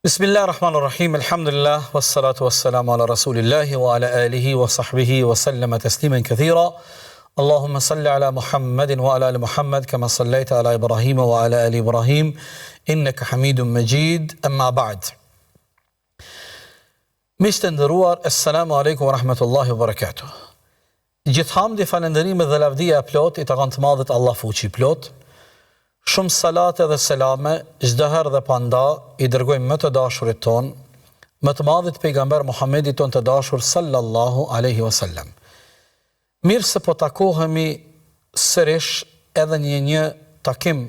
Bismillahirrahmanirrahim, alhamdulillah, wassalatu wassalamu ala rasulillahi wa ala alihi wa sahbihi wa sallama tasliman kathira. Allahumma salli ala Muhammadin wa ala ali Muhammad kama sallaita ala Ibrahim wa ala ali Ibrahim innaka Hamidun Majid. Amma ba'd. Miqtë nderuar, assalamu alaikum wa rahmatullahi wa barakatuh. Gjithë hamdi, falënderimi dhe lavdia e plot i takon të Madhit Allah fuqi plot. Shumë salate dhe selame, çdo herë dhe panda i dërgojmë më të dashurit ton, më të madhit pejgamber Muhammedit ton të dashur sallallahu alaihi wasallam. Mirë se po takohemi sërish edhe një takim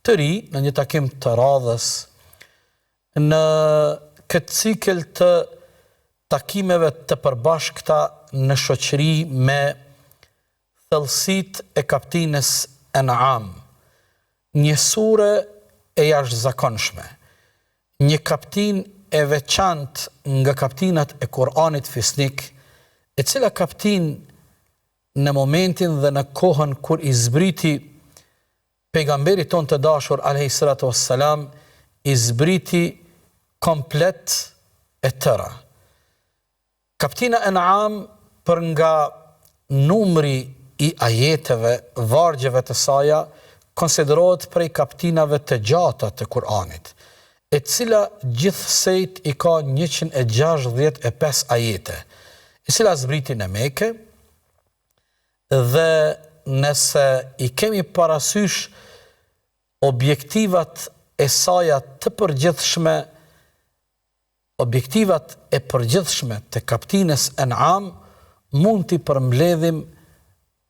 të ri, në një takim të radhës, në këtë cikël të takimeve të përbashkëta në shoqëri me thellësitë e kaptinës An'am. Një sure e jashtëzakonshme, një kaptin e veçantë nga kaptinat e Kur'anit fisnik, e cila kaptin në momentin dhe në kohën kur i zbriti pejgamberi ton të dashur alayhi salatu wassalam, i zbriti komplet e tëra. Kaptina An'am, për nga numri i ajeteve, vargjeve të saja, konsiderohet prej kaptinave të gjata të Kur'anit, e cila gjithsejt i ka 165 ajete, e cila zbriti në Mekë, dhe nëse i kemi parasysh objektivat e saja të përgjithshme, objektivat e përgjithshme të kaptinës An'am, mund t'i përmbledhim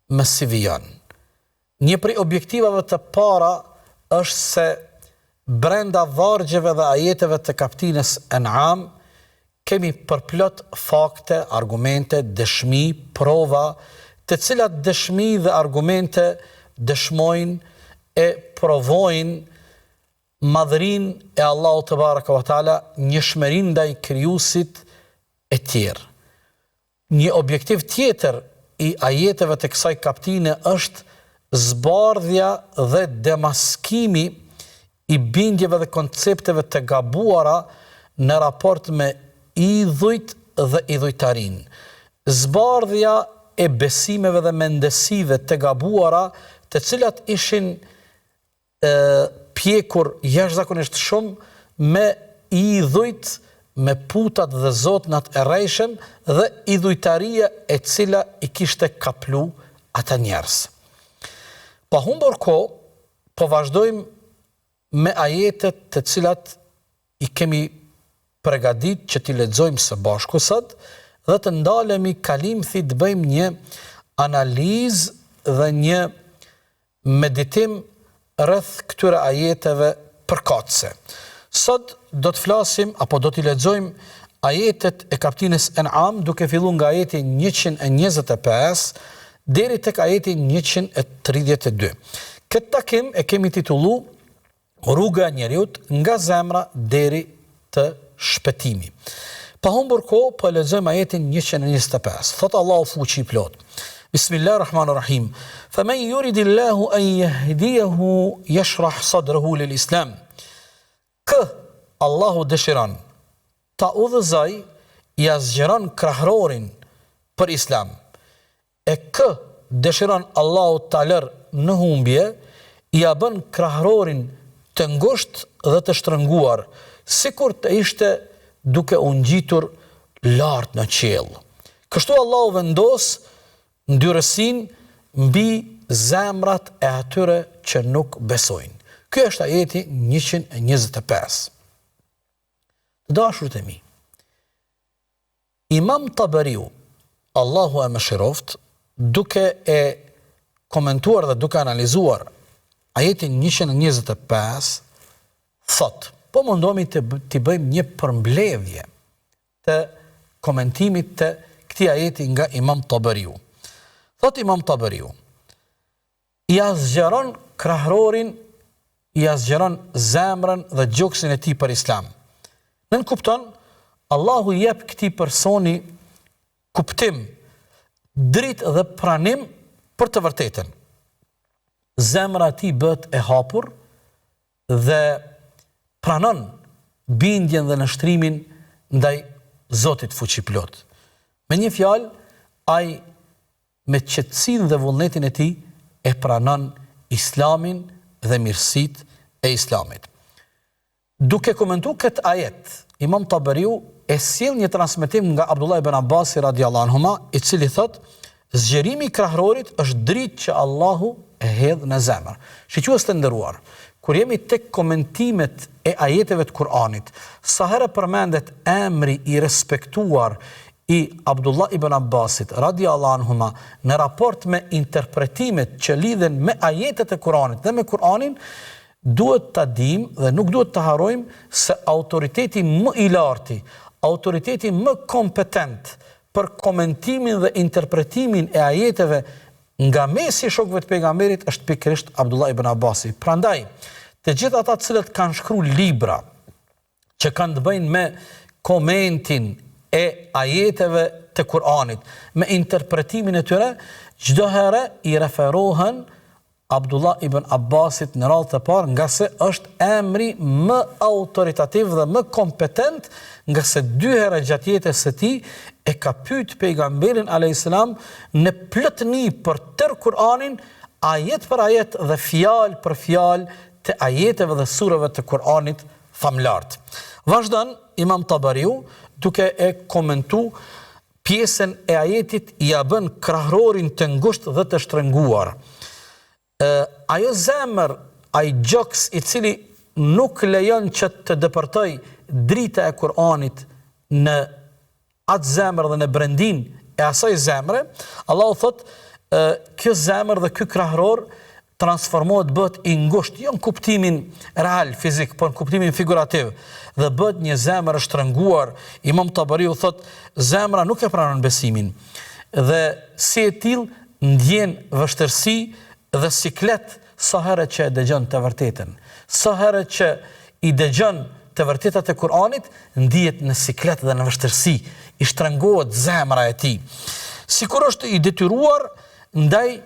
me si vijon. Një prej objektivave të para është se brenda vargjeve dhe ajeteve të kaptinës An'am kemi përplot fakte, argumente, dëshmi, prova, të cilat dëshmi dhe argumente dëshmojnë e provojnë madhërinë e Allahu te baraka wa taala, njëshmërinë ndaj krijuesit e tjerë. Një objektiv tjetër i ajeteve të kësaj kaptine është zbardhja dhe demaskimi i bindjeve dhe koncepteve të gabuara në raport me idhujt dhe idhujtarin. Zbardhja e besimeve dhe mendesive të gabuara, të cilat ishin pjekur jashtëzakonisht shumë me idhujt, me putat dhe zotnat e rrejshëm dhe idhujtaria e cila i kishte kaplu ata njerëz. Pa humbur kohë, po vazhdojmë me ajetet të cilat i kemi përgatit që t'i lexojmë së bashku sot, dhe të ndalemi kalimthi të bëjmë një analizë dhe një meditim rreth këtyre ajeteve përkatëse. Sot do të flasim, apo do t'i lexojmë ajetet e kaptinës An'am, duke filluar nga ajeti 125, deri tek ajeti 132. Këtë takim e kemi titullu Rruga e njeriut nga zemra deri të shpëtimi. Pa humbur kohë, po lexojmë ajetin 125. Thot Allahu fuqi i plot. Bismillahirrahmanirrahim. Faman yuridillahu an yahdiyahu yashrah sadrahu lilislam. Kë Allahu dëshiron ta udhëzoj, ja zgjeron krahërorin për Islam. E kë dëshiron Allahu ta lërë në humbje, ja bën krahërorin të ngushtë dhe të shtrënguar, sikur të ishte duke u ngjitur lart në qiell. Kështu Allahu vendos ndyrësinë mbi zemrat e atyre që nuk besojnë. Ky është ajeti 125. Dashurit e mi, Imam Tabariu, Allahu e mëshiroft, duke e komentuar dhe duke analizuar ajetin 125, thot, po mundohemi t'i bëjmë një përmbledhje të komentimit të këtij ajeti nga Imam Tabariu. Thot Imam Tabariu, i zgjeron krahërorin, i zgjeron zemrën dhe gjoksin e tij për Islam. Nën kupton, Allahu jep këtij personi kuptim, dritë dhe pranim për të vërtetën. Zemra e tij bëhet e hapur dhe pranon bindjen dhe nështrimin ndaj Zotit fuqiplot. Me një fjalë, ai me qetësinë dhe vullnetin e tij e pranon Islamin dhe mirësitë e Islamit. Duke komentuar këtë ajet, Imam Tabariu e sjell një transmetim nga Abdullah ibn Abbas radiallahu anhuma, i cili thot: zgjerimi i krahërorit është dritë që Allahu e hedh në zemër. Shiques të nderuar, kur jemi tek komentimet e ajeteve të Kur'anit, sa herë përmendet emri i respektuar i Abdullah ibn Abbasit radiallahu anhuma në raport me interpretimet që lidhen me ajetet e Kur'anit dhe me Kur'anin, duhet ta dim dhe nuk duhet të harrojmë se autoriteti më i larti, autoriteti më kompetent për komentimin dhe interpretimin e ajeteve nga mesi shokëve të pejgamberit është pikërisht Abdullah ibn Abbasi. Prandaj, të gjithë ata të cilët kanë shkruar libra që kanë të bëjnë me komentin e ajeteve të Kur'anit, me interpretimin e tyre, çdo herë i referohen Abdullah ibn Abbasit në radhë të parë, nga se është emri më autoritativ dhe më kompetent, nga se 2 herë gjatë jetës së tij e ka pyet pejgamberin a.s. në plotëni për tërë Kur'anin, ajet për ajet dhe fjalë për fjalë të ajeteve dhe sureve të Kur'anit famlart. Vazhdon Imam Tabariu duke e komentu pjesën e ajetit ja bën krahërorin të ngushtë dhe të shtrënguar. Ajo zemër, ai gjoks i cili nuk lejon që të depërtoj drita e Kur'anit në atë zemër dhe në brendin e asaj zemre, Allahu thot, kjo zemër dhe ky krahëror transformohet, bëhet i ngushtë, jo në kuptimin real, fizik, por në kuptimin figurativ, dhe bëhet një zemër e shtrënguar. Imam Tabariu thot, zemra nuk e pranon besimin, dhe si e tillë ndjen vështirësi dhe siklet sa herë që e dëgjon të vërtetën. Sa herë që i dëgjon të vërtetat e Kur'anit, ndihet në siklet dhe në vështirësi, i shtrëngohet zemra e tij. Sikur është i detyruar ndaj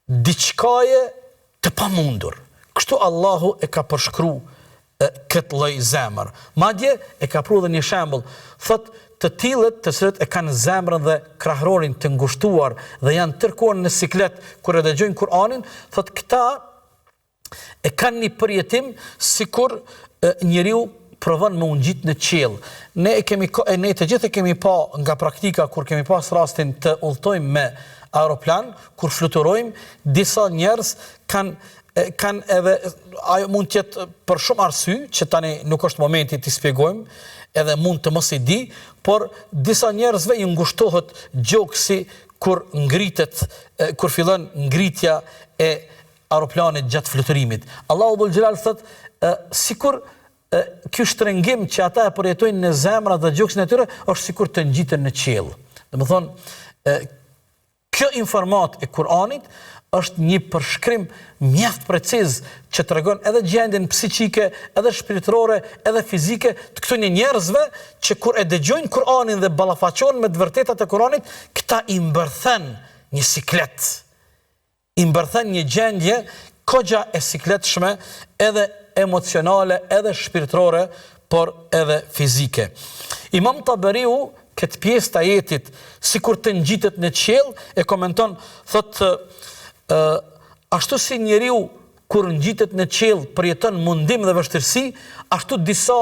diçkaje të pamundur. Kështu Allahu e ka përshkruar këtë lloj zemër. Madje e ka pru dhe një shembull. Thot, të tillët të cilët e kanë zemrën dhe krahërorin të ngushtuar dhe janë tërkohën në siklet kur e dëgjojnë Kur'anin, thot këta e kanë një përjetim sikur njeriu provon me u ngjit në qiell. Ne të gjithë e kemi pa nga praktika kur kemi pas rastin të udhtojmë me aeroplan, kur fluturojmë, disa njerëz kanë edhe, ajo mund të jetë për shumë arsye që tani nuk është momenti t'i shpjegojmë, edhe mund të mos i di, por disa njerëzve i ngushtohet gjoksi kur ngritet, kur fillon ngritja e aeroplanit gjatë fluturimit. Allahu dhul xhelal thot, sikur ky shtrëngim që ata e përjetojnë në zemrat dhe gjoksin e tyre është sikur të ngjiten në qiell. Domethënë, kjo informat e Kur'anit është një përshkrim mjaft preciz që tregon edhe gjendjen psiqike, edhe shpirtërore, edhe fizike të këtyre njerëzve që kur e dëgjojnë Kur'anin dhe ballafaqohen me të vërtetat e Kur'anit, këta i mbërthen një siklet. I mbërthen një gjendje kogja e sikletshme, edhe emocionale, edhe shpirtërore, por edhe fizike. Imam Tabariu këtë pjesë të ajetit, sikur të ngjitet në qiell, e komenton, thot, ashtu si njeriu kur ngjitet në qiell përjeton mundim dhe vështirësi, ashtu disa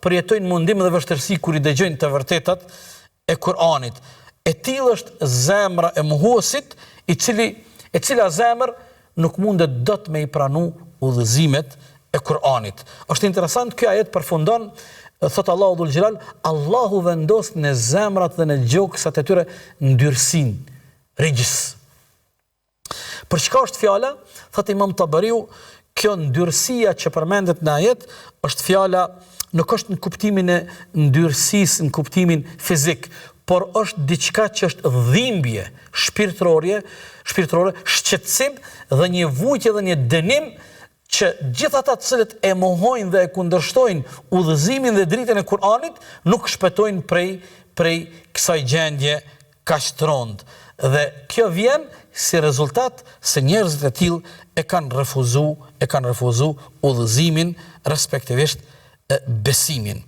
përjetojnë mundim dhe vështirësi kur i dëgjojnë të vërtetat e Kur'anit. E tillë është zemra e mohuesit, e cila zemër nuk mundet dot me i pranu udhëzimet e Kur'anit. Është interesant, ky ajet përfundon, thot Allahu dhul xhelal, Allahu vendos në zemrat dhe në gjoksat e tyre ndyrsin, rigjës. Për çka është fjala? Thot Imam Tabariu, kjo ndyrësia që përmendet në ajet është fjala, nuk është në kuptimin e ndyrësisë, në kuptimin fizik, por është diçka që është dhimbje shpirtërore, shqetësim dhe një vujtje dhe një dënim që gjithë ata të cilët e mohojnë dhe e kundërshtojnë udhëzimin dhe dritën e Kur'anit nuk shpëtojnë prej kësaj gjendje kaq të rëndë. Dhe kjo vjen si rezultat se njerëzit e tillë e kanë refuzu udhëzimin, respektivisht besimin.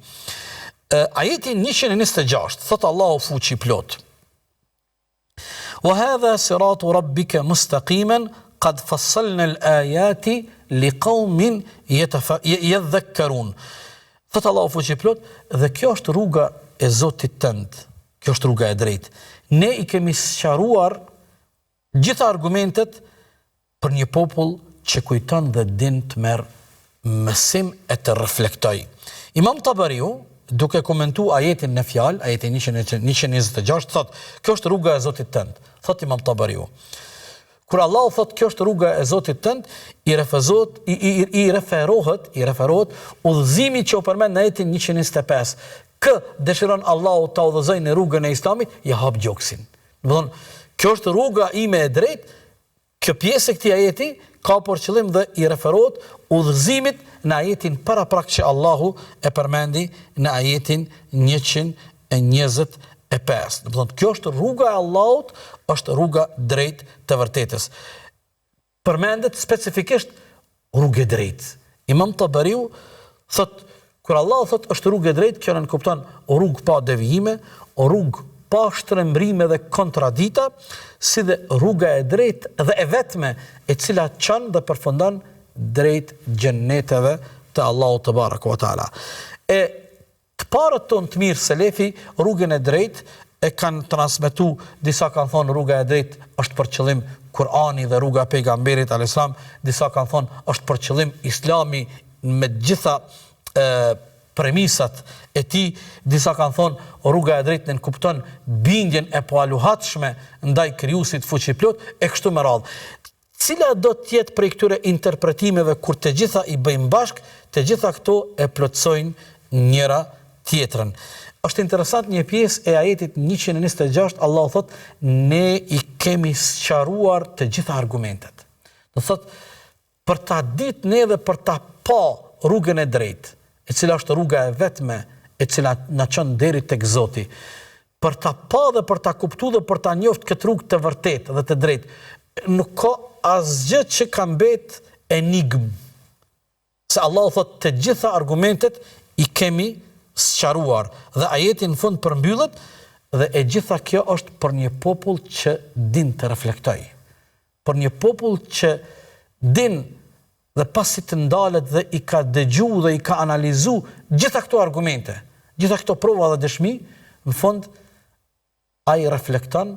Ajeti 126, thot Allahu fuqi plot. Wa hadha siratu rabbika mustaqiman qad fassalna al-ayati liqaumin yadhakkarun. Thot Allahu fuqi plot, dhe kjo është rruga e Zotit tënd. Kjo është rruga e drejtë. Ne i kemi sqaruar gjitha argumentet për një popull që kujton dhe din të merr mësim e të reflektoj. Imam Tabariu, duke komentu ajetin në fjalë, ajetin 126, thot, kjo është rruga e Zotit tënd. Thot Imam Tabariu. Kur Allah thot kjo është rruga e Zotit tënd, i referohet udhëzimi që u përmend në ajetin 125. Kë dëshiron Allahu ta udhëzojë në rrugën e Islamit, ja hap gjoksin. Do të thonë, kjo është rruga ime e drejtë. Kjo pjesë e këtij ajeti ka për qëllim dhe i referohet udhëzimit në ajetin paraprak që Allahu e përmendi në ajetin 125. Do të thonë, kjo është rruga e Allahut, është rruga drejt të vërtetës. Përmendet specifikisht rrugë e drejtë. Imam Tabariu thot, kur Allah thot është rrugë e drejtë, kjo nënkupton rrugë pa devijime, rrugë pa shtrembrime dhe kontradita, si dhe rruga e drejtë dhe e vetme e cila çon dhe përfundon drejt xhenneteve të Allahut te baraka ve taala. E të parët tonë të mirë selefi rrugën e drejtë e kanë transmetu, disa kanë thonë rruga e drejtë është për qëllim Kur'ani dhe rruga e pejgamberit alayhis salam, disa kanë thonë është për qëllim Islami me gjitha premisat e tij, disa kanë thonë rruga e drejtë nënkupton bindjen e paluhatshme ndaj krijuesit fuqiplot e kështu me radhë. Cila do të jetë prej këtyre interpretimeve kur të gjitha i bëjmë bashk, të gjitha këto e plotsojnë njëra tjetrën. Është interesant një pjesë e ajetit 126, Allahu thot, ne i kemi sqaruar të gjitha argumentet. Do thot, për ta ditë ne dhe për ta pa rrugën e drejtë, e cila është rruga e vetme, e cila na çon deri tek Zoti, për ta pa dhe për ta kuptuar dhe për ta njoft këtë rrugë të vërtetë dhe të drejtë, nuk ka asgjë që ka mbet enigm. Se Allahu thot të gjitha argumentet i kemi sqaruar dhe ajeti në fund përmbyllet dhe e gjitha kjo është për një popull që din të reflektoj. Për një popull që din dhe pasi të ndalet dhe i ka dëgju dhe i ka analizu gjitha këto argumente, gjitha këto prova dhe dëshmi, në fund ai reflekton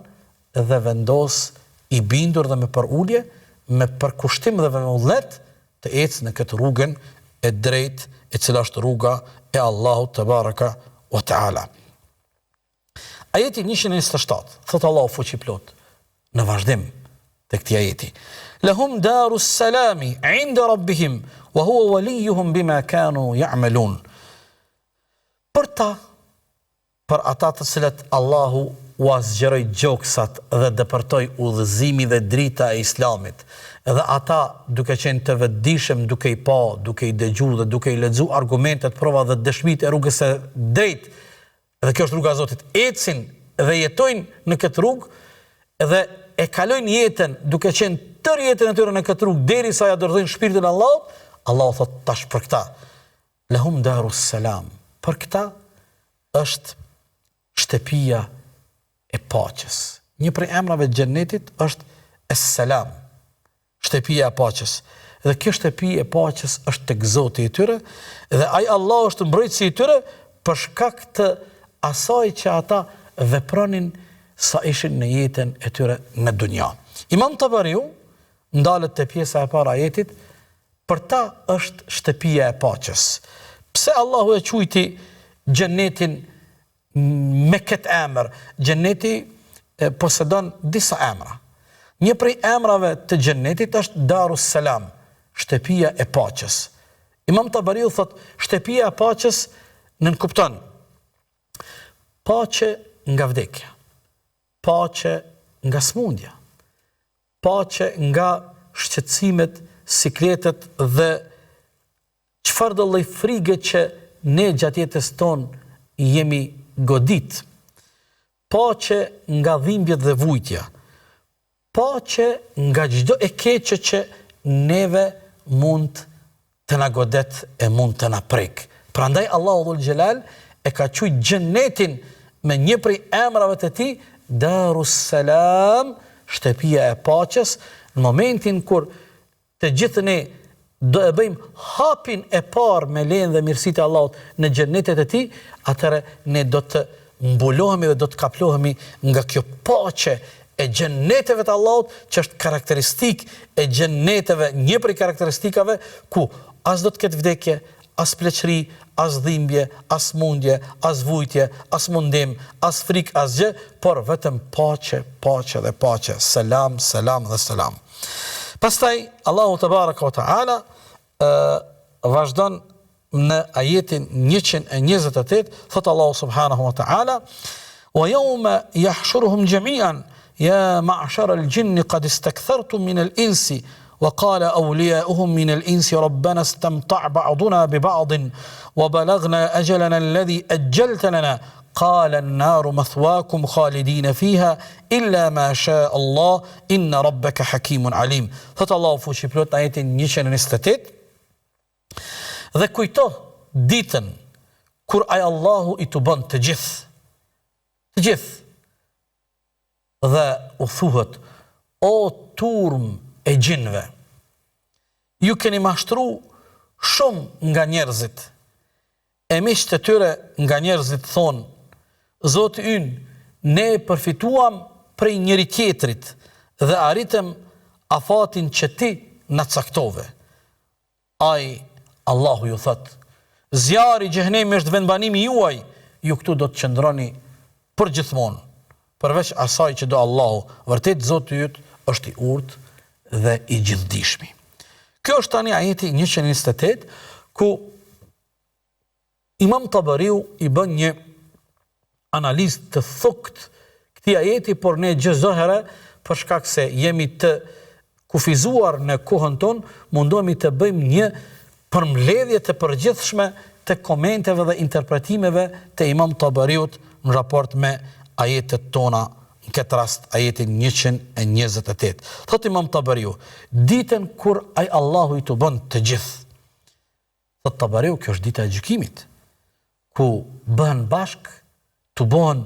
dhe vendos i bindur dhe me përulje, me përkushtim dhe me vullnet të ecë në këtë rrugën e drejtë, e cila është rruga e Allahut te baraka wa taala. Ajeti 127, thot Allahu fuqiplot në vazhdim të këtij ajeti. Lahum darus salami 'inda rabbihim wa huwa waliyuhum bima kanu ya'malun. Për ata të cilët Allahu u azgjeroi gjoksat dhe depërtoi udhëzimi dhe drita e Islamit, dhe ata duke qenë të vetëdijshëm, duke i pa, duke i dëgjuar dhe duke i lexuar argumentet, prova dhe dëshmitë e rrugës së drejtë, dhe kjo është rruga e Zotit, ecin dhe jetojnë në këtë rrugë dhe e kalojnë jetën duke qenë tërë jetën e tyre në këtë rrugë derisa ja dorëzojnë shpirtin e Allahut, Allahu thot tash për këta, lahum darus salam. Për këta është shtëpia e paqes. Një prej emrave të xhennetit është es-salam, shtëpia e paqes. Dhe kjo shtëpi e paqes është tek Zoti i tyre dhe ai Allah është mbrojtësi i tyre për shkak të asaj që ata vepronin sa ishin në jetën e tyre në dunja. Imam Tabariu ndalet te pjesa e parë ajetit, për ta është shtëpia e paqes. Pse Allahu e quajti xhennetin me këtë emër? Xhenneti posedon disa emra. Një prej emrave të xhennetit është Darus Salam, shtëpia e paqes. Imam Tabariu thot, shtëpia e paqes nënkupton paqe nga vdekja, paqe nga smundja, paqe nga shqetësimet, sikletet dhe çfarë do lloj frige që ne gjatë jetës tonë jemi godit, paqe nga dhimbjet dhe vujtja, paqe nga çdo e keqe që neve mund të na godet e mund të na prek. Prandaj Allahu Dhul Gjelal e ka quajtur xhenetin me një prej emrave të tij, Darus Salam, shtëpia e paqes, në momentin kur të gjithë ne do e bëjmë hapin e parë me lejen dhe mirësitë e Allahut në xhenetet e tij, atëherë ne do të mbulohemi dhe do të kaplohemi nga kjo paqe e xheneteve të Allahut, që është karakteristik e xheneteve, një prej karakteristikave ku as do të ketë vdekje, as pleqëri, as dhimbje, as mundje, as vujtje, as mundim, as frik, as gjë, por vetëm paqe, paqe dhe paqe. Selam, selam dhe selam. Pastaj Allahu te baraka wa taala vazhdon në ajetin 128, thot Allahu subhanahu wa taala: "Wa yawma yahshuruhum jami'an ya ma'shara al-jinni qad istakthartum min al-insi وقال أولياؤهم من الإنس ربنا استمتع بعضنا ببعض وبلغنا أجلنا الذي أجلت لنا قال النار مثواكم خالدين فيها إلا ما شاء الله إن ربك حكيم عليم." Thot Allahu fuqi plot ajetin 128 dhe kujto ditën kur ai Allahu i të bën të gjithë dhe u thuhet: "O turm e gjinve, ju keni mashtru shumë nga njerëzit." E miqtë e tyre nga njerëzit thonë: "Zoti ynë, ne përfituam prej njëri tjetrit dhe arritëm afatin që ti na caktove." Ai Allahu ju thot: "Zjarri i xhehenemi është vendbanimi juaj, ju këtu do të qëndroni për gjithmonë, përveç asaj që do Allahu. Vërtet Zoti yt është i urtë dhe i gjithdijshmi." Kjo është tani ajeti 128, ku Imam Tabariu i bën një analizë të thukt këtij ajeti, por ne çdo herë, për shkak se jemi të kufizuar në kohën tonë, mundohemi të bëjmë një përmbledhje të përgjithshme të komenteve dhe interpretimeve të Imam Tabariut në raport me ajetet tona, në këtë rast ajetin 128. Thot Imam Tabariu: "Ditën kur ai Allahu i të bën të gjithë." Thot Tabariu, kjo është dita e gjykimit, ku bëhen bashk, të bëhen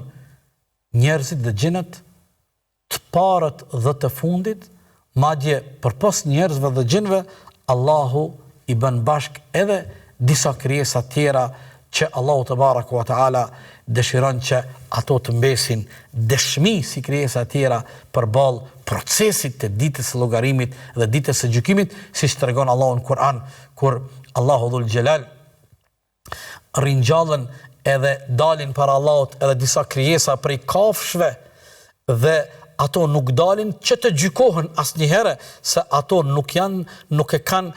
njerëzit dhe gjinët, të parët dhe të fundit, madje përpos njerëzve dhe gjinëve, Allahu i bën bashk edhe disa krijesa tjera që Allahu te baraka wa taala dëshiron që ato të mbesin dëshmi si krijesa tjera përballë procesit të ditës së llogarimit dhe ditës së gjykimit, siç tregon Allahu në Kur'an, kur Allahu Dhul Gjelal ringjallën edhe dalin para Allahut edhe disa krijesa prej kafshëve, dhe ato nuk dalin që të gjykohen asnjëherë, se ato nuk e kanë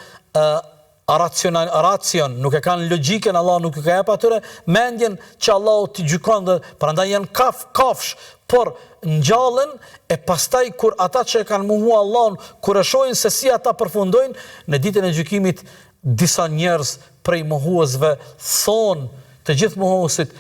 racion, nuk e kanë logjikën, Allah nuk e ka jep atyre mendjen që Allahu t'i gjykon, dhe prandaj janë kafsh, por ngjallen e pastaj kur ata që e kanë mohuar Allahun, kur e shohin se si ata përfundojnë në ditën e gjykimit, disa njerëz prej mohuesve thonë të gjithë mohuesit: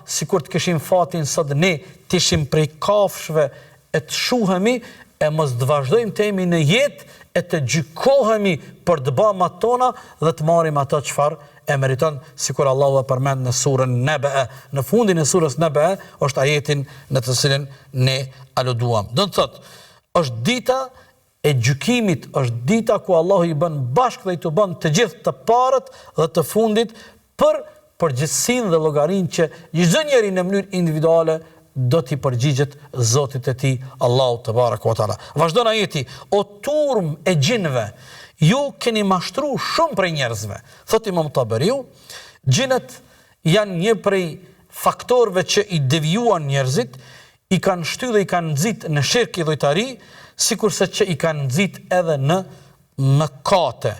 sikur të kishim fatin sot ne, të ishim prej kafshëve e të shuhemi, e mos të vazhdojmë të jemi në jetë e të gjykohemi për dëbamat tona dhe të marrim ato çfarë e meriton, sikur Allahu e përmend në surën Naba. Në fundin e surës Naba është ajetin në të cilin ne aluduam. Do të thotë, është dita e gjykimit, është dita ku Allahu i bën bashkë dhe i të bën të gjithë, të parët dhe të fundit, për përgjithësinë dhe llogarinë që çdo njeri në mënyrë individuale do t'i përgjigjet Zotit e tij, Allahu te baraka wa taala. Vazhdon ajeti: "O turm e gjinëve, ju keni mashtru shumë prej njerëzve." Thot Imam Tabariu, gjinët janë një prej faktorëve që i devijuan njerëzit, i kanë shty dhe i kanë nxit në shirk i dhujtari, sikurse që i kanë nxit edhe në mëkate.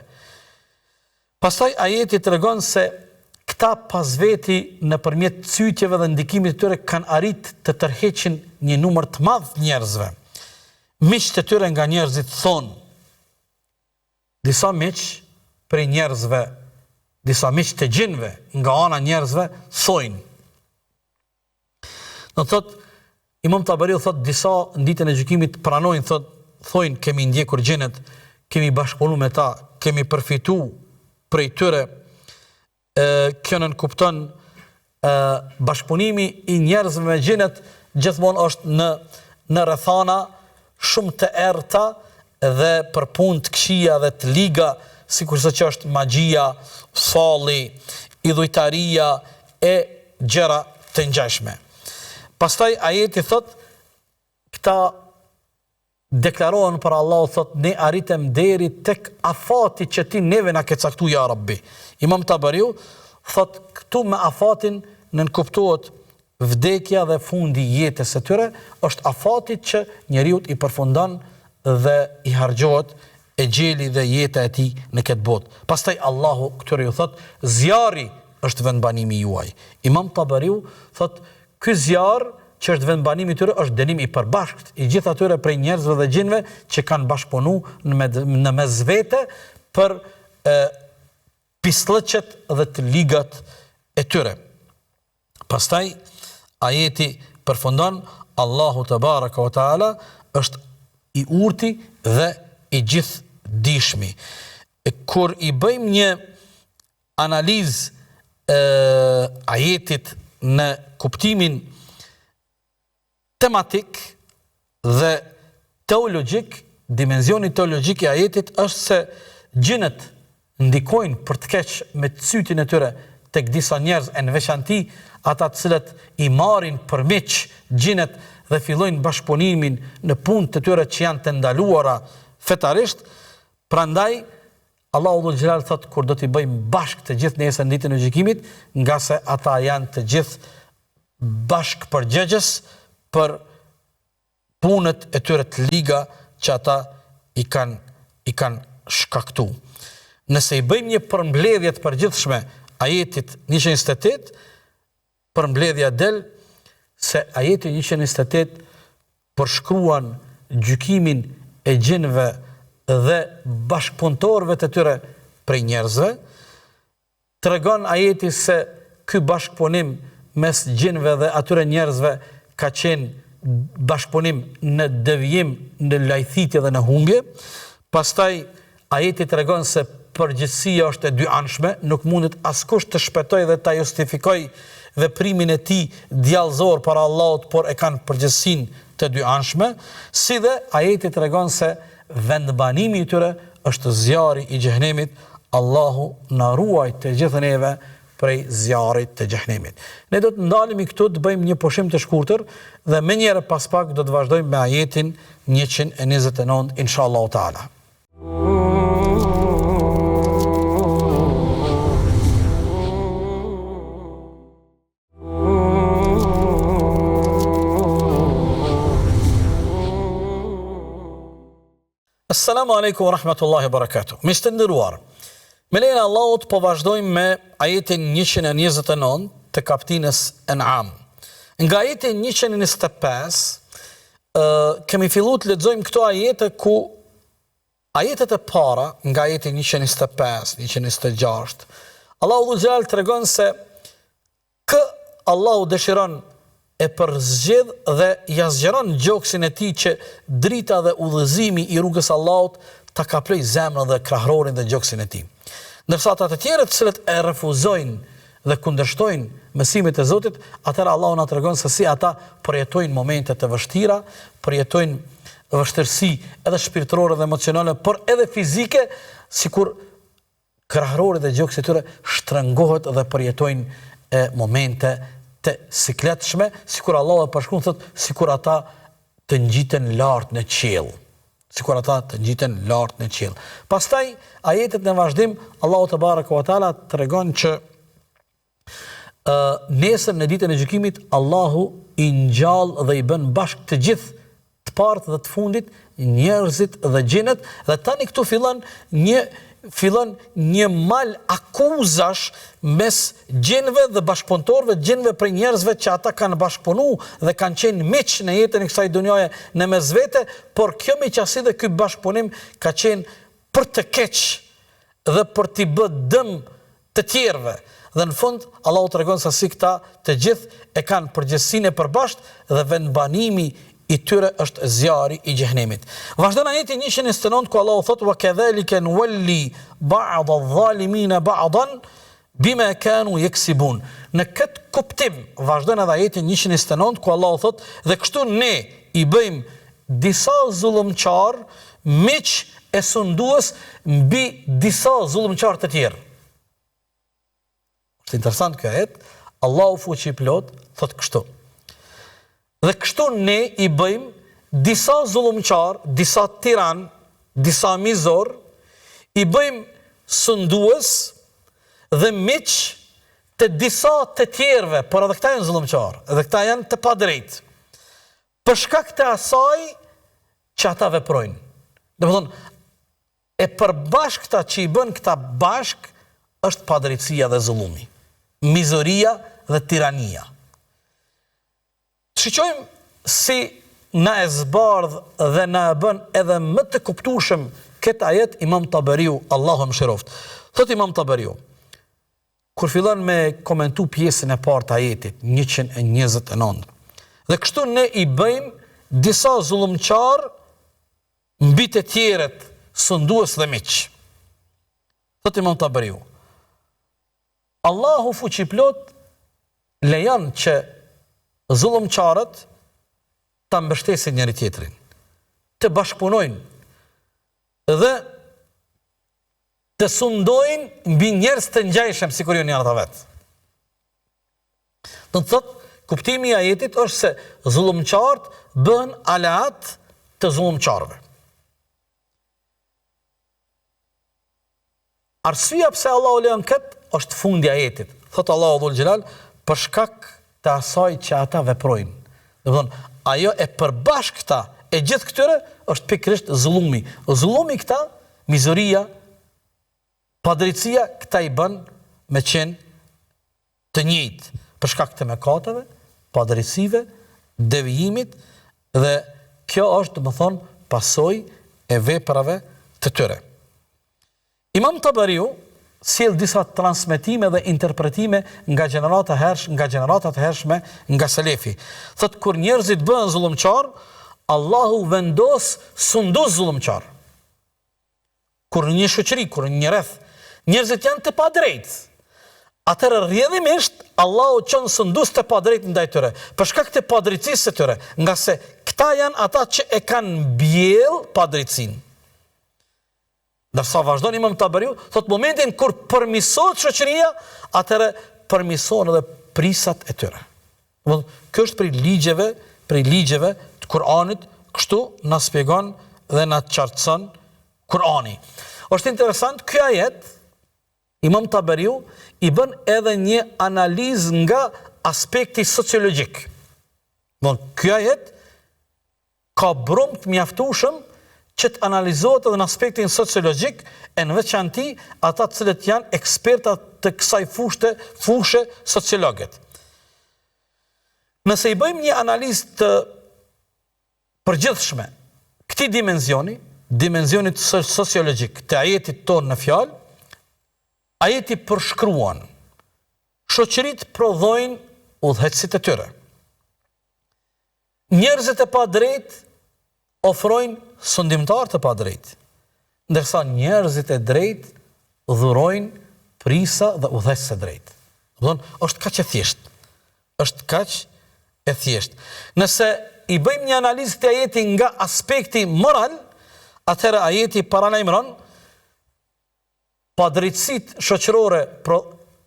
Pastaj ajeti tregon se këta pas veti nëpërmjet cytjeve dhe ndikimit të tyre kanë arrit të tërheqin një numër të madh njerëzve. Miqtë e tyre nga njerëzit thonë, disa miq prej njerëzve, disa miq të gjinëve nga ana njerëzve thojnë. Do thotë Imam Tabariu thotë disa në ditën e gjykimit pranojnë, thojnë kemi ndjekur gjinët, kemi bashkëpunuar me ta, kemi përfituar prej tyre, kjo nënkupton bashkëpunimi i njerëzve me xhinet gjithmonë është në rrethana shumë të errta dhe për punë të këqija dhe të liga, sikurse që është magjia, falli, idhujtaria e gjëra të ngjashme. Pastaj ajeti thot, këta deklarohen për Allah, thot, ne arritëm deri tek afati që ti neve na ke caktuar ja Rabbi. Imam Tabariu thot, këtu me afatin nënkuptohet vdekja dhe fundi jetës së tyre, është afatit që njeriu i përfundon dhe i harxhohet e gjeli dhe jeta e tij në këtë botë. Pastaj Allahu këtyre ju thot, zjarri është vendbanimi juaj. Imam Tabariu thot, ky zjarr që është vendbanimi tyre është dënim i përbashkët i gjithë atyre prej njerëzve dhe gjinëve që kanë bashkëpunu në mes vete për pislëqet dhe të ligat e tyre. Pastaj ajeti përfundon, Allahu te baraka wa taala është i urti dhe i gjithë dishmi. Kur i bëjmë një analizë ajetit në kuptimin tematik dhe teologjik, dimensioni teologjik i ajetit është se gjinët ndikojnë për të keq me cytin e tyre tek disa njerëz, e në veçanti ata të cilët i marrin për miq gjinët dhe fillojnë bashkëpunimin në punë të tyre që janë të ndaluara fetarisht. Prandaj Allahu dhul xhelal thot, kur do t'i bëjmë bashkë të gjithë nesër në ditën e gjykimit, nga se ata janë të gjithë bashkë përgjegjës për punët e tyre të liga që ata i kanë shkaktu. Nëse i bëjmë një përmbledhje të përgjithshme ajetit 128, përmbledhja del se ajeti 128 përshkruan gjykimin e gjinëve dhe bashkëpunëtorëve të tyre prej njerëzve. Tregon ajeti se ky bashkëpunim mes gjinëve dhe atyre njerëzve ka qenë bashkëpunim në devijim, në lajthitje dhe në humbje. Pastaj ajeti tregon se përgjithësia është e dyanshme, nuk mundet askush të shpëtoj dhe ta justifikoj veprimin e tij djallëzor para Allahut, por e kanë përgjithësinë të dyanshme, si dhe ajeti tregon se vendbanimi i tyre është zjarri i xhehenemit. Allahu na ruaj të gjithë neve prej zjarrit të xhehenemit. Ne do të ndalemi këtu, të bëjmë një pushim të shkurtër dhe menjëherë pas pak do të vazhdojmë me ajetin 129 inshallah taala. Assalamu alaikum wa rahmatullahi wa barakatuh. Miq të nderuar, me lejen e Allahut po vazhdojmë me ajetin 129 të kapitullin An'am. Nga ajeti 125 kemi filluar të lexojmë këto ajete ku ajetet e para nga ajeti 125, 126, Allahu dhul xhelal tregon se Allahu dëshiron e përzgjedh dhe ja zgjeron gjoksin e tij që drita dhe udhëzimi i rrugës Allahut ta kaploj zemrën dhe krahërorin dhe gjoksin e tij. Ndërsa ata të tjerë të cilët e refuzojnë dhe kundërshtojnë mësimet e Zotit, atëherë Allahu na tregon se si ata përjetojnë momente të vështira, përjetojnë vështirësi edhe shpirtërore dhe emocionale, por edhe fizike, sikur krahërori dhe gjoksi i tyre shtrëngohet dhe përjetojnë momente të sikletshme, sikur Allah e përshkruan thot, sikur ata të ngjiten lart në qiell. Sikur ata të ngjiten lart në qiell. Pastaj ajetet në vazhdim Allahu te baraka wa taala tregon që nesër në ditën e gjykimit Allahu i ngjall dhe i bën bashk të gjithë të parë dhe të fundit, njerëzit dhe gjinët, dhe tani këtu fillon një mal akuzash mes gjinëve dhe bashkëpunëtorëve, gjinëve për njerëzve që ata kanë bashkëpunu dhe kanë qenë miq në jetën e kësaj dunjaje në mes vete, por kjo miqësi dhe ky bashkëpunim ka qenë për të keq dhe për t'i bë dëm të tjerëve. Dhe në fund Allahu tregon se si këta të gjithë e kanë përgjegjësinë e përbashkët dhe vendbanimi i tyre është zjarri i xhehenemit. Vazhdon ajeti 129 ku Allahu thot wa kadhalika nuwalli ba'd adh-dhalimin ba'dan bima kanu yaksibun. Në këtë kuptim vazhdon edhe ajeti 129 ku Allahu thot dhe kështu ne i bëjmë disa zullumçar miq e sundues mbi disa zullumçar të tjerë. Është interesant kjo ajet. Allahu fuqi plot thot kështu. Dhe kështu ne i bëjmë disa zullumçar, disa tiran, disa mizor, i bëjmë sundues dhe miq të disa të tjerëve, por edhe këta janë zullumçar, edhe këta janë të padrejtë. Për shkak të asaj që ata veprojnë. Domethënë, e përbashkëta që i bën këta bashk është padrejtësia dhe zullumi, mizoria dhe tirania. Shiqojmë si na e zbardh dhe na e bën edhe më të kuptueshëm këtë ajet Imam Tabariu, Allahu e mëshiroft. Thot Imam Tabariu, kur fillon me komentu pjesën e parë të ajetit 129. Dhe kështu ne i bëjmë disa zullumçar mbi të tjerët sundues dhe miq. Thot Imam Tabariu, Allahu fuqiplot lejon që zullumçarët ta mbështesin njëri tjetrin, të bashkëpunojnë dhe të sundojnë mbi njerëz të ngjajshëm sikur jo janë ata vetë. Do të thotë, kuptimi i ajetit është se zullumçarët bëhen aleat të zullumçarëve. Arsyeja pse Allahu lejon këtë është fundi i ajetit. Thot Allahu dhul xhelal, për shkak të asaj që ata veprojnë. Do të thonë, ajo e përbashkëta e gjithë këtyre është pikërisht zullumi. Zullumi këta, mizoria, padrejtësia, këta i bën me qenë të njëjtë për shkak të mëkateve, padrejtësive, devijimit dhe kjo është, domethënë, pasojë e veprave të tyre. Imam Tabariu sjell disa transmetime dhe interpretime nga gjeneratat e hershme nga selefi. Thot kur njerëzit bëhen zullumçar, Allahu vendos sundues zullumçar. Kur në një shoqëri, kur në një rreth, njerëzit janë të padrejtë, atëherë rrjedhimisht Allahu çon sundues të padrejtë ndaj tyre, për shkak të padrejtësisë së tyre, nga se këta janë ata që e kanë mbjell padrejtësinë. Ndërsa vazhdon Imam Tabariu, thot momentin kur përmirësohet shoqëria, atëherë përmirësohen edhe prisat e tyre. Kjo është prej ligjeve të Kur'anit, kështu na shpjegon dhe na qartëson Kur'ani. Është interesant, ky ajet Imam Tabariu i bën edhe një analizë nga aspekti sociologjik. Ky ajet ka brumë të mjaftueshëm që të analizohet edhe në aspektin sociologjik, e në veçanti ata të cilët janë ekspertat të kësaj fushë sociologët. Nëse i bëjmë një analizë të përgjithshme këtij dimenzionit sociologjik të ajetit tonë në fjalë, ajeti përshkruan shoqëritë prodhojnë udhëheqësit e tyre. Njerëzit e padrejtë ofrojnë sundimtar të padrejtë, ndërsa njerëzit e drejtë dhurojnë prisa dhe udhëheqës e drejtë. Është kaq e thjeshtë. Është kaq e thjeshtë. Nëse i bëjmë një analizë të ajetit nga aspekti moral, atëherë ajeti paralajmëron padrejtësitë shoqërore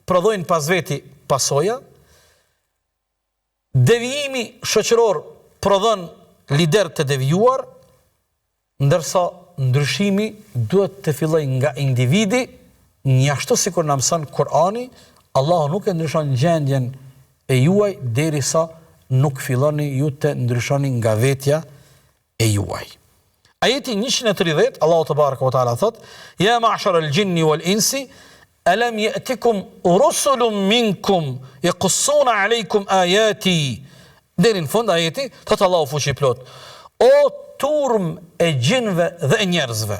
prodhojnë pas veti pasoja, devijimi shoqëror prodhon lider të devijuar, ndërsa ndryshimi duhet të fillojë nga individi, njashtu sikur na mëson Kur'ani, Allahu nuk e ndryshon gjendjen e juaj derisa nuk filloni ju të ndryshoni nga vetja e juaj. Ajeti 130, Allahu tebaraka ve teala thot: "Ya ma'shar al-jinni wal-insi, alam ya'tikum rusulun minkum yaqussuna 'alaykum ayati." Deri në fund ajeti thot Allahu fuqiplot: "O turm e gjinëve dhe e njerëzve,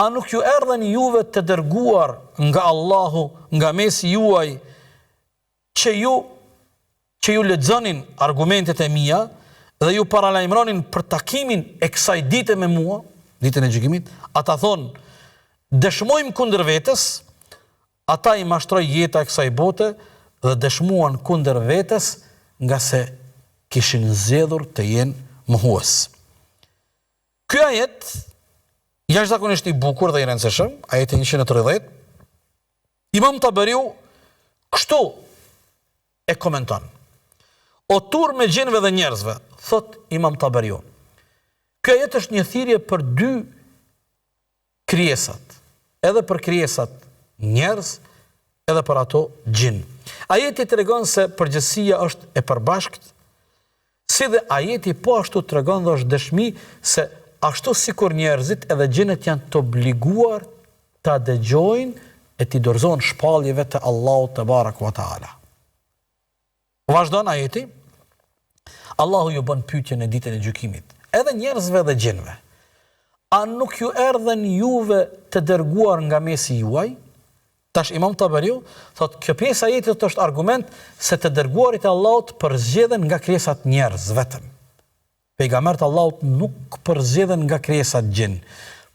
a nuk ju erdhen juve të dërguar nga Allahu, nga mesi juaj, që ju lexonin argumentet e mia dhe ju paralajmëronin për takimin e kësaj dite me mua, ditën e gjykimit? Ata thonë, dëshmojmë kundër vetes, ata i mashtroi jeta e kësaj bote dhe dëshmuan kundër vetes nga se kishin zgjedhur të jenë mohues. Ky ajet jashtëzakonisht i bukur dhe i rëndësishëm, ajeti 130, Imam Taberiu kështu e komenton. O tur me gjinëve dhe njerëzve, thot Imam Taberiu. Ky ajet është një thirrje për dy krijesat, edhe për krijesat njerëz, edhe për ato gjin. Ajeti tregon se përgjësia është e përbashkët, si dhe ajeti po ashtu tregon dhe është dëshmi se ashtu sikur njerëzit edhe gjinët janë të obliguar ta dëgjojnë e t'i dorëzohen shpalljeve të Allahut te baraka wa taala. Vazhdon ajeti, Allahu ju bën pyetje në ditën e gjykimit, edhe njerëzve dhe gjinëve. A nuk ju erdhen juve të dërguar nga mesi juaj? Tash Imam Taberiu thot kjo pjesë e ajetit është argument se të dërguarit e Allahut përzgjedhen nga krijesat njerëz vetëm. Pejgamberët e Allahut nuk përzgjedhen nga krijesat gjin,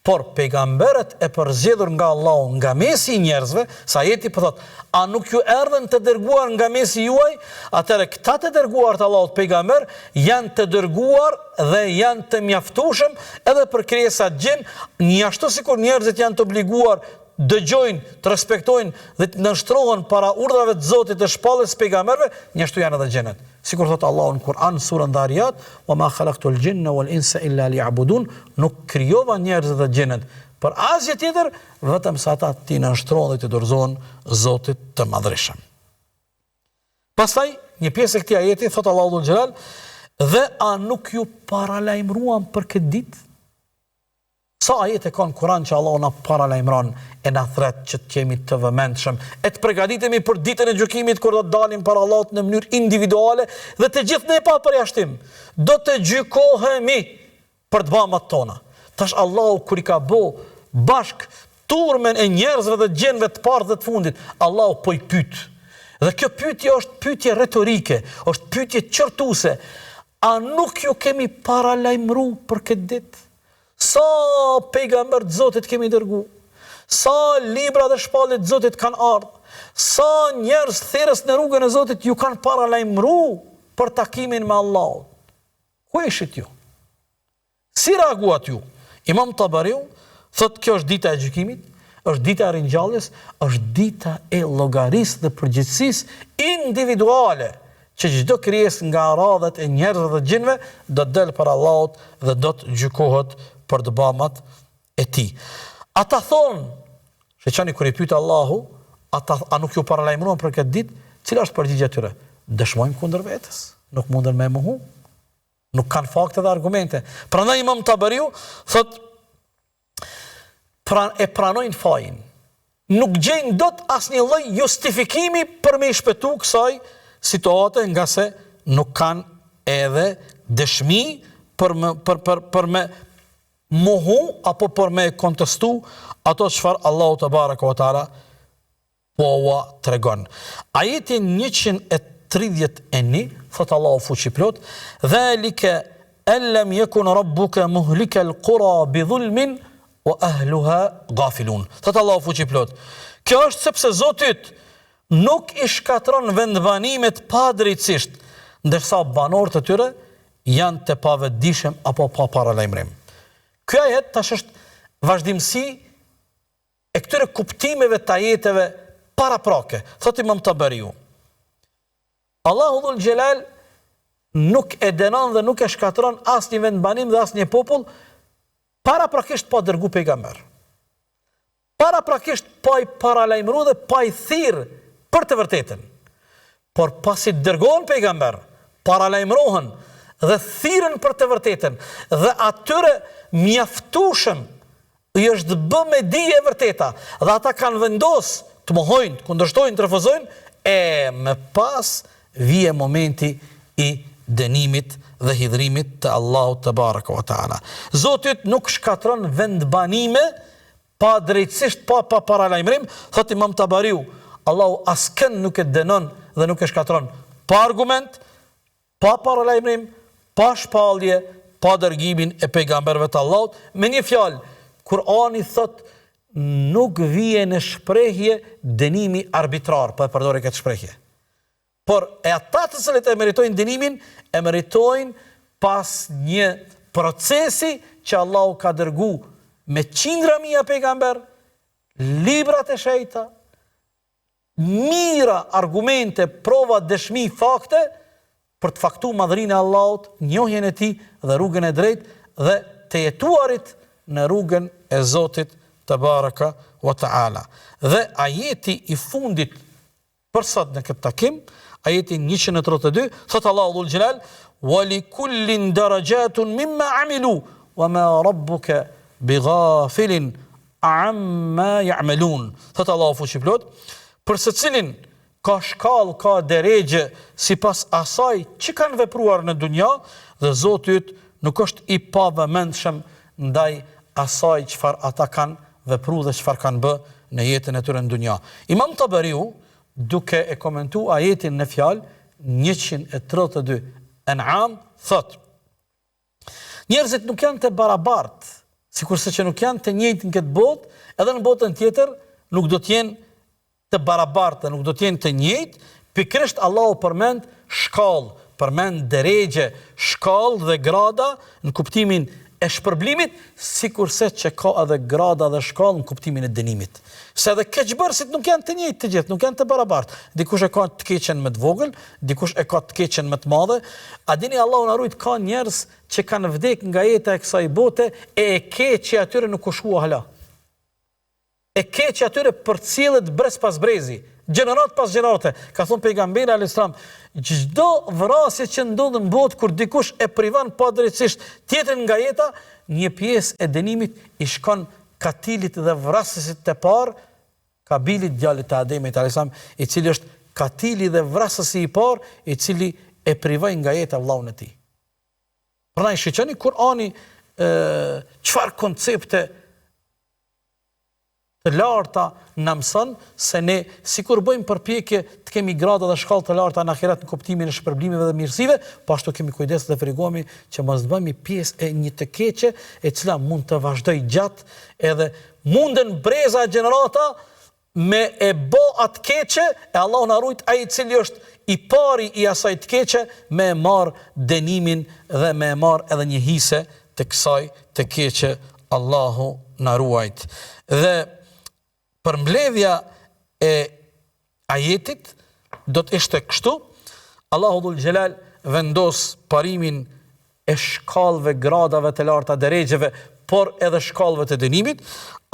por pejgamberët e përzgjedhur nga Allahu nga mesi i njerëzve, sa ajeti po thot, a nuk ju erdhen të dërguar nga mesi juaj? Atëherë këta të dërguar të Allahut pejgamber janë të dërguar dhe janë të mjaftueshëm edhe për krijesat gjin, ashtu sikur njerëzit janë të obliguar dëgjojnë, të respektojnë dhe të nështrohen para urdhrave të Zotit të shpalljes pejgamberëve, njështu janë edhe xhenët. Sikur thot Allahu në Kur'an surën Dhariyat, "Wa ma khalaqtul jinna wal insa illa liya'budun", nuk krijova njerëzit dhe xhenët për asgjë tjetër, vetëm sa ata të nështrohen dhe të dorëzohen Zotit të Madhërisëm. Pastaj, një pjesë e këtij ajeti thot Allahu dhul xhelal, "Dhe a nuk ju paralajmëruam për këtë ditë?" Sa ajete ka në Kur'an që Allah na paralajmëron e na thret që të jemi të vëmendshëm, e të përgatitemi për ditën e gjykimit kur do të dalim para Allahut në mënyrë individuale dhe të gjithë ne pa përjashtim do të gjykohemi për të bamat tona. Tash Allahu kur i ka bë bashk turmen e njerëzve dhe gjinëve të parë dhe të fundit, Allahu po i pyet. Dhe kjo pyetje është pyetje retorike, është pyetje qortuese. A nuk ju kemi paralajmëruar për këtë ditë? Sa pejgamber të Zotit kemi dërgu, sa libra dhe shpallje të Zotit kanë ardhur, sa njerëz therrës në rrugën e Zotit ju kanë paralajmëruar për takimin me Allahun. Ku ishit ju? Si reaguat ju? Imam Taberiu thot kjo është dita e gjykimit, është dita e ringjalljes, është dita e llogarisë dhe përgjegjësisë individuale që çdo krijesë nga radhat e njerëzve dhe gjinëve do të del para Allahut dhe do të gjykohet për të bamat e tij. Ata thonë, sheqani kur i pyet Allahu, a nuk ju paralajmëruan për këtë ditë, cila është përgjigjja e tyre? Dëshmojmë kundër vetes, nuk munden me mohu, nuk kanë fakte dhe argumente. Prandaj Imam Taberiu thot pranojnë fajin. Nuk gjejnë dot asnjë lloj justifikimi për me i shpëtu kësaj situate, nga se nuk kanë edhe dëshmi për me mohu apo për me kontestu ato çfarë Allahu te baraka wa taala po ua tregon. Ajeti 131 thot Allahu fuqiplot, "Dhalika an lam yakun rabbuka muhlika al-qura bi dhulmin wa ahluha ghafilun." Thot Allahu fuqiplot. Kjo është sepse Zoti nuk i shkatron vendbanimet pa drejtësisht, ndërsa banorët e tyre janë të pavetëdijshëm apo pa paralajmërim. Ky ajet tash është vazhdimsi e këtyre kuptimeve të ajeteve paraprake. Thot Imam Taberiu, Allahu dhul xhelal nuk e dënon dhe nuk e shkatron asnjë vendbanim dhe asnjë popull paraprakisht pa dërgu pejgamber. Paraprakisht pa i paralajmëruar dhe pa i thirr për të vërtetën. Por pasi dërgohen pejgamber, paralajmërohen dhe thirrën për të vërtetën dhe atyre mjaftueshëm i është bë me dije e vërteta dhe ata kanë vendos të mohojnë, të kundërshtojnë, të refuzojnë, e më pas vije momenti i dënimit dhe hidhrimit të Allahut te baraka wa taala. Zoti nuk shkatron vendbanime pa drejtësisht, pa paralajmërim, thot Imam Taberiu, Allahu askën nuk e dënon dhe nuk e shkatron pa argument, pa paralajmërim, pa shpallje, pa dërgimin e pejgamberëve të Allahut. Me një fjalë, Kur'ani thot nuk vije në shprehje dënimi arbitrar, po e përdori këtë shprehje. Por e ata të cilët e meritojnë dënimin, e meritojnë pas një procesi që Allahu ka dërgu me qindra mijë pejgamber, librat e shejta, mira argumente, prova, dëshmi, fakte, për të faktu madhrinë e Allahut, njohjen e tij dhe rrugën e drejtë dhe të jetuarit në rrugën e Zotit te baraka wa taala. Dhe ajeti i fundit për sot në këtë takim, ajeti 132, thot Allahu dhul xhelal: "Wa li kullin darajatun mimma amilu, wa ma rabbuka bighafilin amma ya'malun." Thot Allahu fuqiplot, për secilin ka shkallë, ka deregje sipas asaj që kanë vepruar në dunja, dhe Zoti yt nuk është i pavëmendshëm ndaj asaj çfarë ata kanë vepruar dhe çfarë kanë bë në jetën e tyre në dunja. Imam Tabariu, duke e komentu ajetin në fjalë 132 An'am, thot: njerëzit nuk janë të barabartë, sikurse që nuk janë të njëjtë në këtë botë, edhe në botën tjetër nuk do të jenë të barabartë, nuk do të jenë të njëjtë. Pikërisht Allahu përmend shkallë, përmend deregje, shkallë dhe grada në kuptimin e shpërblimit, sikurse që ka edhe grada dhe shkallë në kuptimin e dënimit. Se edhe keqbërësit nuk janë të njëjtë të gjithë, nuk janë të barabartë. Dikush e ka të keqen më të vogël, dikush e ka të keqen më të madhe. A dini Allahu na ruajt, ka njerëz që kanë vdek nga jeta e kësaj bote e keqja atyre nuk u shkua hala. E keqja atyre përcjellet brez pas brezi, gjenerat pas gjenerate. Ka thonë pejgamberi alayhis salam, çdo vrasje që ndodh në botë kur dikush e privan padrejtisht tjetrin nga jeta, një pjesë e dënimit i shkon katilit dhe vrasësit të parë, Kabilit, djalit të Ademit alayhis salam, i cili është katili dhe vrasësi i parë, i cili e privoi nga jeta vllahun e tij. Prandaj shiqeni Kur'ani çfarë koncepte të larta në mëson se ne, sikur bëjmë përpjekje të kemi grada dhe shkallë të larta në ahiret në kuptimin e shpërblimeve dhe mirësive, po ashtu kemi kujdes dhe frikojmë që mos bëhemi pjesë e një të keqe e cila mund të vazhdoj gjatë, edhe munden breza e gjenerata me e bë atë keqe, e Allah na ruajt, ai i cili është i pari i asaj të keqe, me e marr dënimin dhe me e marr edhe një hise të kësaj të keqe. Allahu na ruajt. Dhe përmbledhja e ajetit do të ishte kështu: Allahu dhul xhelal vendos parimin e shkallëve, gradave të larta, deregjeve, por edhe shkallëve të dënimit.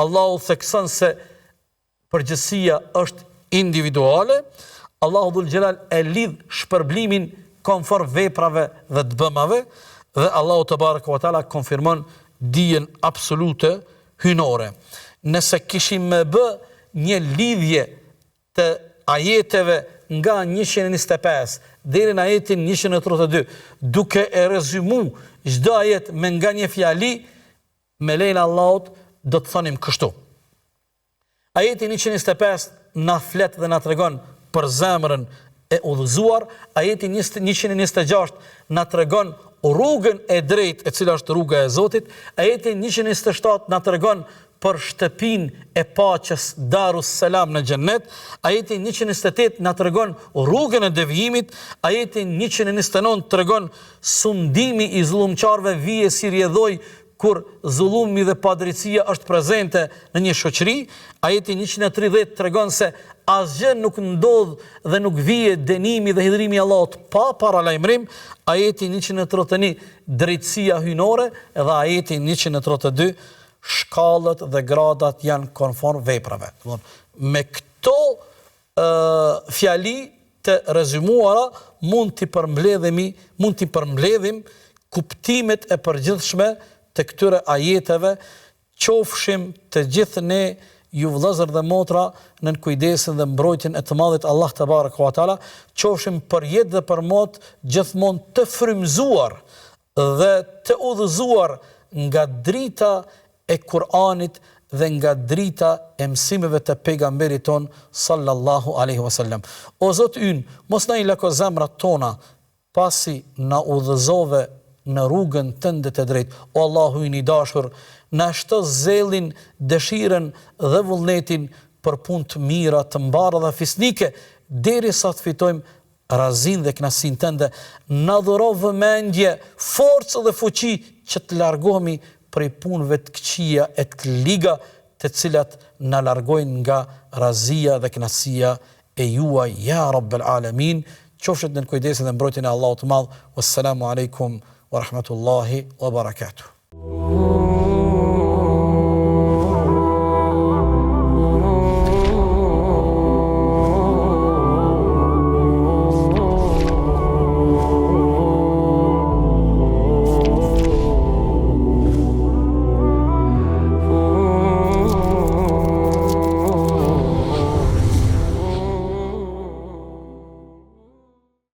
Allahu thekson se përgjësia është individuale. Allahu dhul xhelal e lidh shpërblimin konform veprave dhe të bëmave, dhe Allahu te baraka wa taala konfirmon dijen absolute hynore. Nëse kishim me bë një lidhje të ajeteve nga 125 deri në ajetin 132, duke e rezumu çdo ajet me nga një fjali, me lejen e Allahut do të thonim kështu. Ajeti 125 na flet dhe na tregon për zemrën e udhëzuar, ajeti 126 na tregon rrugën e drejtë e cila është rruga e Zotit, ajeti 127 na tregon për shtëpinë e paqes Darus Salam në xhennet, ajeti 128 na tregon rrugën e devijimit, ajeti 129 tregon sundimi i zullumçarëve vije si rjedhoj kur zullumi dhe padrejtia është prezente në një shoqëri, ajeti 130 tregon se asgjë nuk ndodh dhe nuk vije dënimi dhe hidhrimi i Allahut pa paralajmërim, ajeti 131 drejtësia hynore, edhe ajeti 132 shkallët dhe gradat janë konform veprave. Me këto fjali të rezumuara mund t'i përmbledhim kuptimet e përgjithshme të këtyre ajeteve, qofshim të gjithë ne, ju vëllezër dhe motra, në kujdesin dhe mbrojtjen e të madhit Allah te baraka wa taala, qofshim për jetë dhe për mot gjithmonë të frymzuar dhe të udhëzuar nga drita e Kur'anit dhe nga drita e mësimeve të pejgamberit ton sallallahu alaihi wasallam. O Zot ynë, mos na i lako zemrat tona pasi na udhëzove në rrugën tënde të drejtë. O Allahu i dashur, na shto zellin, dëshirën dhe vullnetin për punë të mira, të mbara dhe fisnike, derisa të fitojmë razin dhe knasin tënde. Na dhuro vëmendje, forcë dhe fuqi që të largohemi prej punëve të këqija e të liga, të cilat na largojnë nga razia dhe knasia e juaj, ja Rabbel Alamin. Qofshet në kujdesin dhe mbrojtjen e Allahut të Madh. Wassalamu alaikum wa rahmatullahi wa barakatuh.